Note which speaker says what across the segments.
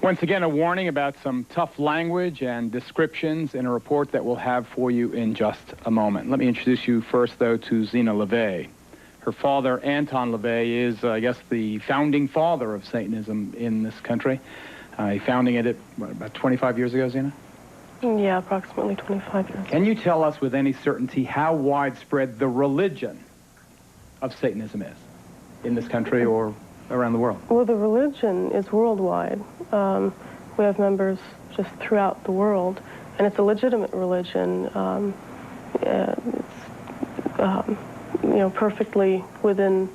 Speaker 1: Once again, a warning about some tough language and descriptions in a report that we'll have for you in just a moment. Let me introduce you first, though, to Zeena LaVey. Her father, Anton LaVey, is, I guess, the founding father of Satanism in this country. He founding it, what, about 25 years ago, Zeena?
Speaker 2: Yeah, approximately 25 years.
Speaker 1: Can you tell us with any certainty how widespread the religion of Satanism is in this country or around the world?
Speaker 2: Well, the religion is worldwide. We have members just throughout the world, and it's a legitimate religion. It's perfectly within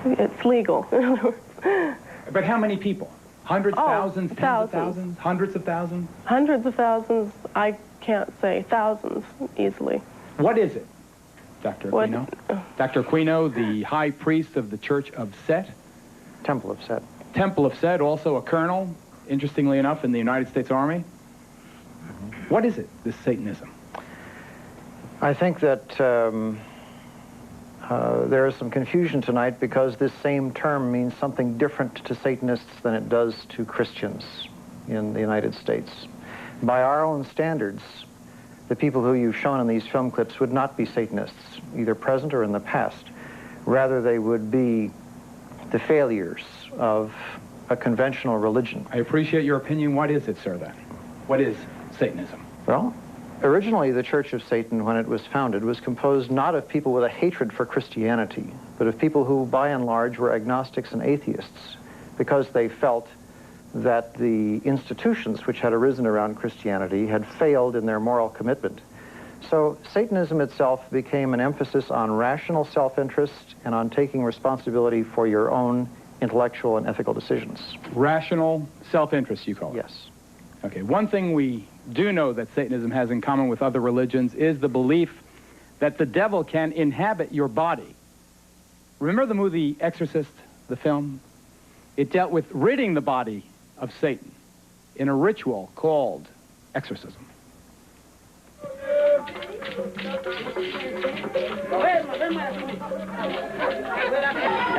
Speaker 2: it's legal.
Speaker 1: But how many people? Hundreds, thousands, tens of thousands, hundreds of thousands?
Speaker 2: Hundreds of thousands, I can't say. Thousands, easily.
Speaker 1: What is it, Dr. Aquino? Dr. Aquino, the high priest of the Church of Set?
Speaker 3: Temple of Set.
Speaker 1: Temple of Set, also a colonel, interestingly enough, in the United States Army. What is it, this Satanism?
Speaker 3: I think that there is some confusion tonight because this same term means something different to Satanists than it does to Christians in the United States. By our own standards, the people who you've shown in these film clips would not be Satanists, either present or in the past. Rather, they would be the failures of a conventional religion.
Speaker 1: I appreciate your opinion. What is it, sir, then? What is Satanism?
Speaker 3: Well, originally the Church of Satan, when it was founded, was composed not of people with a hatred for Christianity, but of people who, by and large, were agnostics and atheists, because they felt that the institutions which had arisen around Christianity had failed in their moral commitment. So Satanism itself became an emphasis on rational self-interest and on taking responsibility for your own intellectual and ethical decisions.
Speaker 1: Rational self-interest, you call it?
Speaker 3: Yes.
Speaker 1: Okay, one thing we do know that Satanism has in common with other religions is the belief that the devil can inhabit your body. Remember the movie Exorcist, the film? It dealt with ridding the body of Satan in a ritual called exorcism.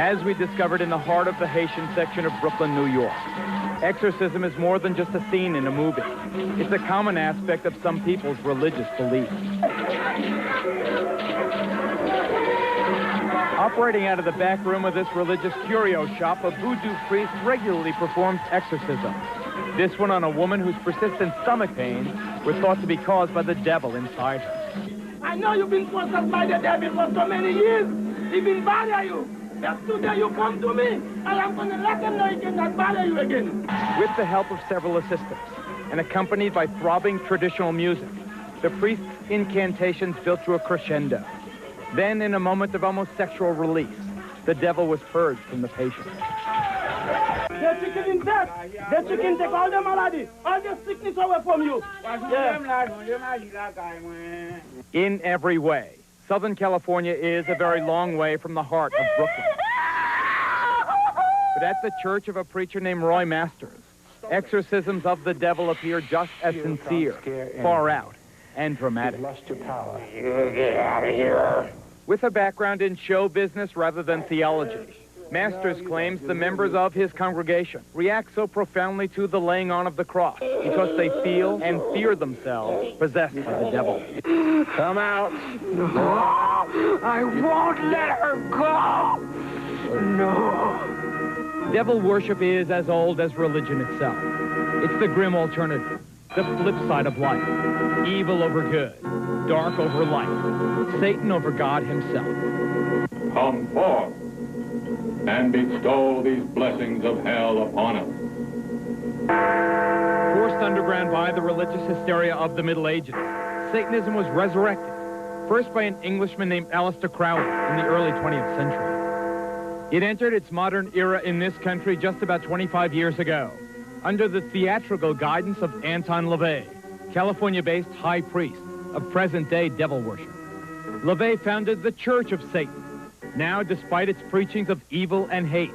Speaker 1: As we discovered in the heart of the Haitian section of Brooklyn, New York, exorcism is more than just a scene in a movie. It's a common aspect of some people's religious beliefs. Operating out of the back room of this religious curio shop, a voodoo priest regularly performs exorcism. This one on a woman whose persistent stomach pains were thought to be caused by the devil inside her.
Speaker 4: I know you've been possessed by the devil for so many years. He been bother you. But today you come to me, and I'm going to let them know he cannot bother you again.
Speaker 1: With the help of several assistants, and accompanied by throbbing traditional music, the priest's incantations built to a crescendo. Then, in a moment of almost sexual release, the devil was purged from the patient.
Speaker 4: The chicken in death. The chicken take all the malady, all the sickness away from you. Yeah.
Speaker 1: In every way, Southern California is a very long way from the heart of Brooklyn. But at the church of a preacher named Roy Masters, exorcisms of the devil appear just as sincere, far out, and dramatic. With a background in show business rather than theology, Masters claims the members of his congregation react so profoundly to the laying on of the cross because they feel and fear themselves possessed by the devil.
Speaker 4: Come out. No, I won't let her go. No.
Speaker 1: Devil worship is as old as religion itself. It's the grim alternative, the flip side of life. Evil over good, dark over light, Satan over God himself.
Speaker 5: Come forth and bestow these blessings of hell upon us.
Speaker 1: Forced underground by the religious hysteria of the Middle Ages, Satanism was resurrected, first by an Englishman named Aleister Crowley in the early 20th century. It entered its modern era in this country just about 25 years ago, under the theatrical guidance of Anton LaVey, California-based high priest of present-day devil worship. LaVey founded the Church of Satan. Now, despite its preachings of evil and hate,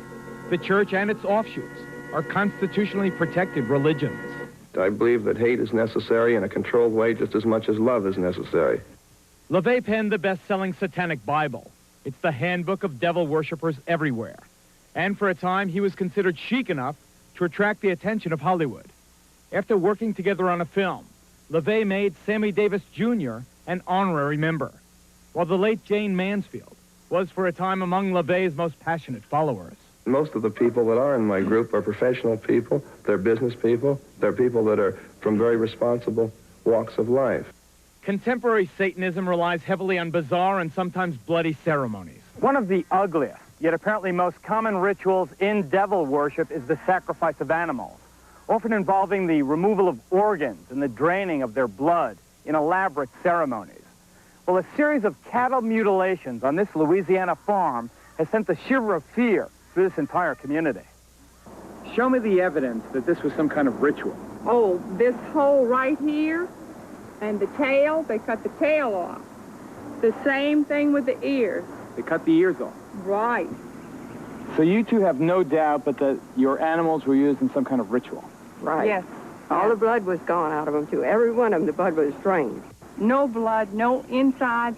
Speaker 1: the church and its offshoots are constitutionally protected religions.
Speaker 6: I believe that hate is necessary in a controlled way just as much as love is necessary.
Speaker 1: LaVey penned the best-selling satanic Bible. It's the handbook of devil worshippers everywhere. And for a time, he was considered chic enough to attract the attention of Hollywood. After working together on a film, LaVey made Sammy Davis Jr. an honorary member, while the late Jane Mansfield was for a time among LaVey's most passionate followers.
Speaker 6: Most of the people that are in my group are professional people, they're business people, they're people that are from very responsible walks of life.
Speaker 1: Contemporary Satanism relies heavily on bizarre and sometimes bloody ceremonies.
Speaker 7: One of the ugliest, yet apparently most common rituals in devil worship is the sacrifice of animals, often involving the removal of organs and the draining of their blood in elaborate ceremonies. Well, a series of cattle mutilations on this Louisiana farm has sent the shiver of fear through this entire community. Show me the evidence that this was some kind of ritual.
Speaker 8: Oh, this hole right here and the tail, they cut the tail off. The same thing with the ears.
Speaker 7: They cut the ears off.
Speaker 8: Right.
Speaker 7: So you two have no doubt but that your animals were used in some kind of ritual.
Speaker 8: Right.
Speaker 9: Yes. All the blood was gone out of them, too. Every one of them, the blood was drained.
Speaker 8: No blood, no inside,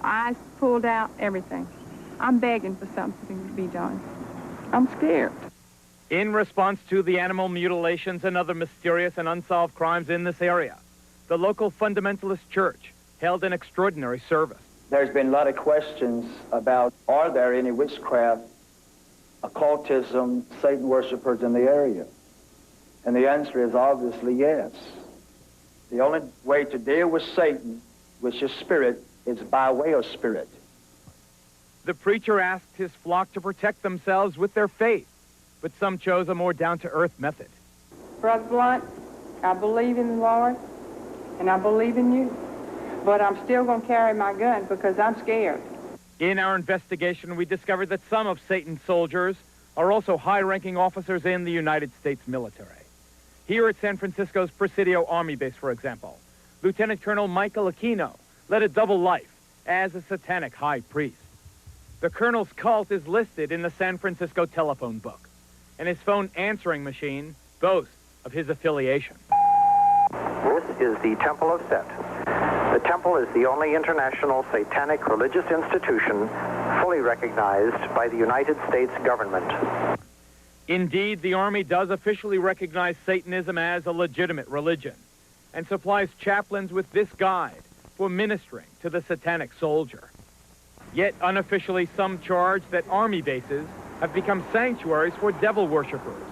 Speaker 8: eyes pulled out, everything. I'm begging for something to be done. I'm scared.
Speaker 1: In response to the animal mutilations and other mysterious and unsolved crimes in this area, the local fundamentalist church held an extraordinary service.
Speaker 10: There's been a lot of questions about, are there any witchcraft, occultism, Satan worshipers in the area? And the answer is obviously yes. The only way to deal with Satan, which is spirit, is by way of spirit.
Speaker 1: The preacher asked his flock to protect themselves with their faith, but some chose a more down-to-earth method.
Speaker 8: Brother Blunt, I believe in the Lord, and I believe in you. But I'm still going to carry my gun because I'm scared.
Speaker 1: In our investigation, we discovered that some of Satan's soldiers are also high-ranking officers in the United States military. Here at San Francisco's Presidio Army Base, for example, Lieutenant Colonel Michael Aquino led a double life as a satanic high priest. The colonel's cult is listed in the San Francisco telephone book, and his phone answering machine boasts of his affiliation.
Speaker 11: This is the Temple of Set. The temple is the only international satanic religious institution fully recognized by the United States government.
Speaker 1: Indeed, the Army does officially recognize Satanism as a legitimate religion and supplies chaplains with this guide for ministering to the satanic soldier. Yet unofficially, some charge that Army bases have become sanctuaries for devil worshippers.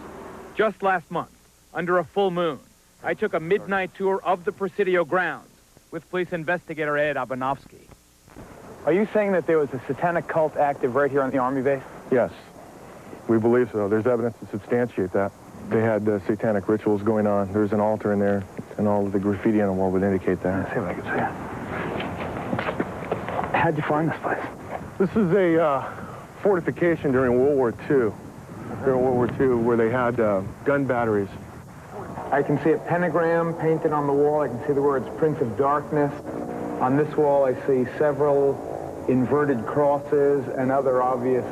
Speaker 1: Just last month, under a full moon, I took a midnight tour of the Presidio grounds with police investigator Ed Abanofsky.
Speaker 7: Are you saying that there was a satanic cult active right here on the Army base?
Speaker 12: Yes, we believe so. There's evidence to substantiate that. They had satanic rituals going on. There's an altar in there, and all of the graffiti on the wall would indicate that.
Speaker 7: Let's see what I can see. How'd you find this place?
Speaker 12: This is a fortification during World War II. During World War II, where they had gun batteries.
Speaker 13: I can see a pentagram painted on the wall. I can see the words Prince of Darkness. On this wall, I see several inverted crosses and other obvious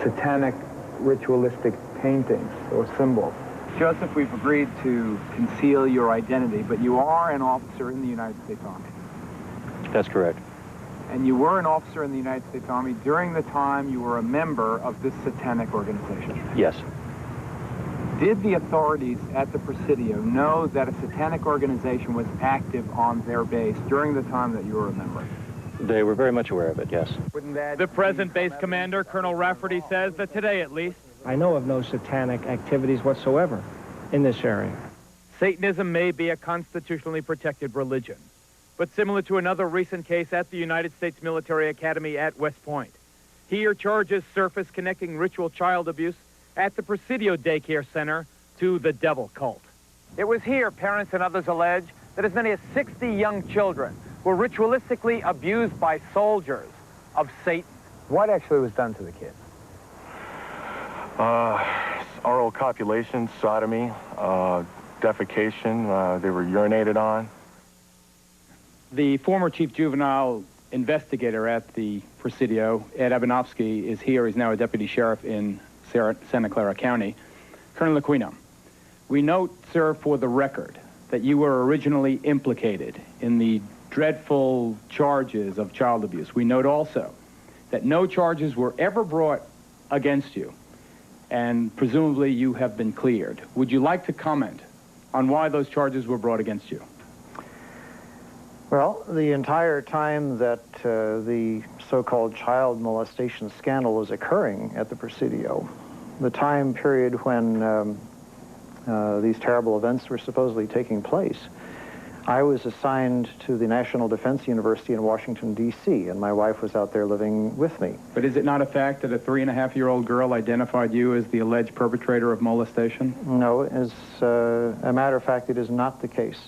Speaker 13: satanic ritualistic paintings or symbols.
Speaker 7: Joseph, we've agreed to conceal your identity, but you are an officer in the United States Army.
Speaker 14: That's correct.
Speaker 7: And you were an officer in the United States Army during the time you were a member of this satanic organization.
Speaker 14: Yes.
Speaker 7: Did the authorities at the Presidio know that a satanic organization was active on their base during the time that you were a member?
Speaker 14: They were very much aware of it, yes.
Speaker 1: The present base commander, Colonel Rafferty, says that today, at least,
Speaker 15: I know of no satanic activities whatsoever in this area.
Speaker 1: Satanism may be a constitutionally protected religion, but similar to another recent case at the United States Military Academy at West Point, here charges surface connecting ritual child abuse at the Presidio Daycare Center to the devil cult.
Speaker 7: It was here, parents and others allege, that as many as 60 young children were ritualistically abused by soldiers of Satan. What actually was done to the kids?
Speaker 12: Oral copulation, sodomy, defecation. They were urinated on.
Speaker 7: The former chief juvenile investigator at the Presidio, Ed Abanofsky, is here. He's now a deputy sheriff in Santa Clara County. Colonel Aquino, we note, sir, for the record, that you were originally implicated in the dreadful charges of child abuse. We note also that no charges were ever brought against you, and presumably you have been cleared. Would you like to comment on why those charges were brought against you?
Speaker 3: Well, the entire time that the so-called child molestation scandal was occurring at the Presidio, the time period when these terrible events were supposedly taking place, I was assigned to the National Defense University in Washington, D.C., and my wife was out there living with me.
Speaker 7: But is it not a fact that a 3.5-year-old girl identified you as the alleged perpetrator of molestation?
Speaker 3: No, as a matter of fact, it is not the case.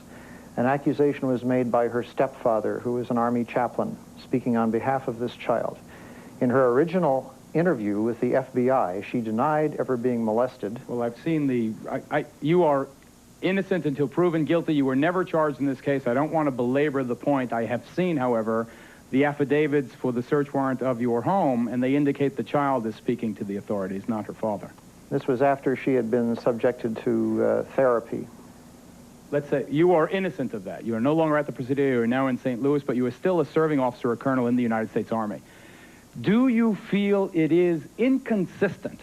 Speaker 3: An accusation was made by her stepfather, who was an Army chaplain, speaking on behalf of this child. In her original interview with the FBI, she denied ever being molested.
Speaker 7: Well, I've seen the... you are innocent until proven guilty. You were never charged in this case. I don't want to belabor the point. I have seen, however, the affidavits for the search warrant of your home, and they indicate the child is speaking to the authorities, not her father.
Speaker 3: This was after she had been subjected to therapy.
Speaker 7: Let's say you are innocent of that. You are no longer at the Presidio. You are now in St. Louis, but you are still a serving officer or colonel in the United States Army. Do you feel it is inconsistent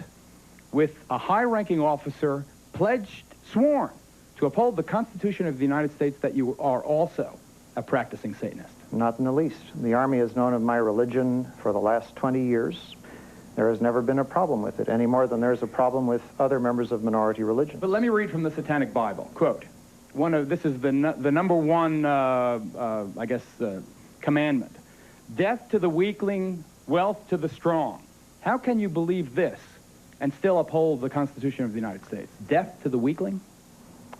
Speaker 7: with a high-ranking officer pledged, sworn, to uphold the Constitution of the United States that you are also a practicing Satanist?
Speaker 3: Not in the least. The Army has known of my religion for the last 20 years. There has never been a problem with it, any more than there's a problem with other members of minority religions.
Speaker 7: But let me read from the Satanic Bible. Quote, this is the number one, I guess, commandment. Death to the weakling, wealth to the strong. How can you believe this and still uphold the Constitution of the United States? Death to the weakling?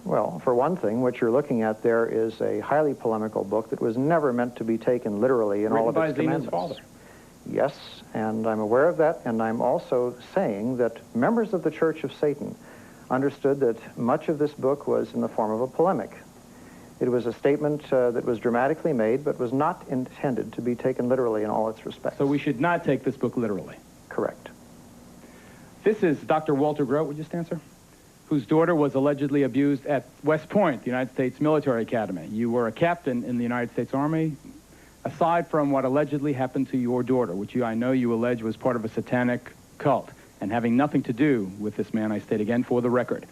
Speaker 3: Well, for one thing, what you're looking at there is a highly polemical book that was never meant to be taken literally in all of its commandments.
Speaker 7: Written by Zeena's father.
Speaker 3: Yes, and I'm aware of that, and I'm also saying that members of the Church of Satan understood that much of this book was in the form of a polemic. It was a statement that was dramatically made, but was not intended to be taken literally in all its respects.
Speaker 7: So we should not take this book literally?
Speaker 3: Correct.
Speaker 7: This is Dr. Walter Grote, would you just answer? Whose daughter was allegedly abused at West Point, the United States Military Academy. You were a captain in the United States Army. Aside from what allegedly happened to your daughter, which I know you allege was part of a satanic cult, and having nothing to do with this man, I state again for the record.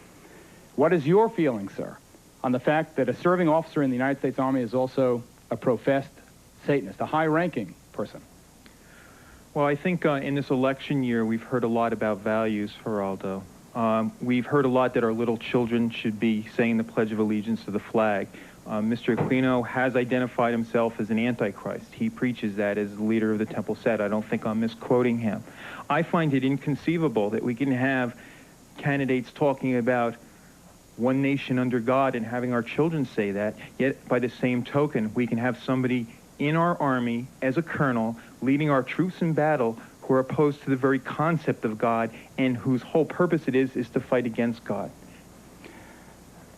Speaker 7: What is your feeling, sir, on the fact that a serving officer in the United States Army is also a professed Satanist, a high-ranking person?
Speaker 16: Well, I think in this election year, we've heard a lot about values, Geraldo. We've heard a lot that our little children should be saying the Pledge of Allegiance to the flag. Mr. Aquino has identified himself as an Antichrist. He preaches that as the leader of the Temple Set. I don't think I'm misquoting him. I find it inconceivable that we can have candidates talking about one nation under God and having our children say that, yet by the same token, we can have somebody in our Army as a colonel leading our troops in battle who are opposed to the very concept of God and whose whole purpose it is to fight against God.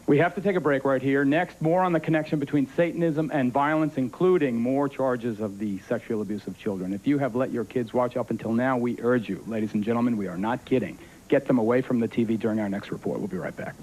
Speaker 7: We have to take a break right here. Next, more on the connection between Satanism and violence, including more charges of the sexual abuse of children. If you have let your kids watch up until now, we urge you, ladies and gentlemen, we are not kidding. Get them away from the TV during our next report. We'll be right back.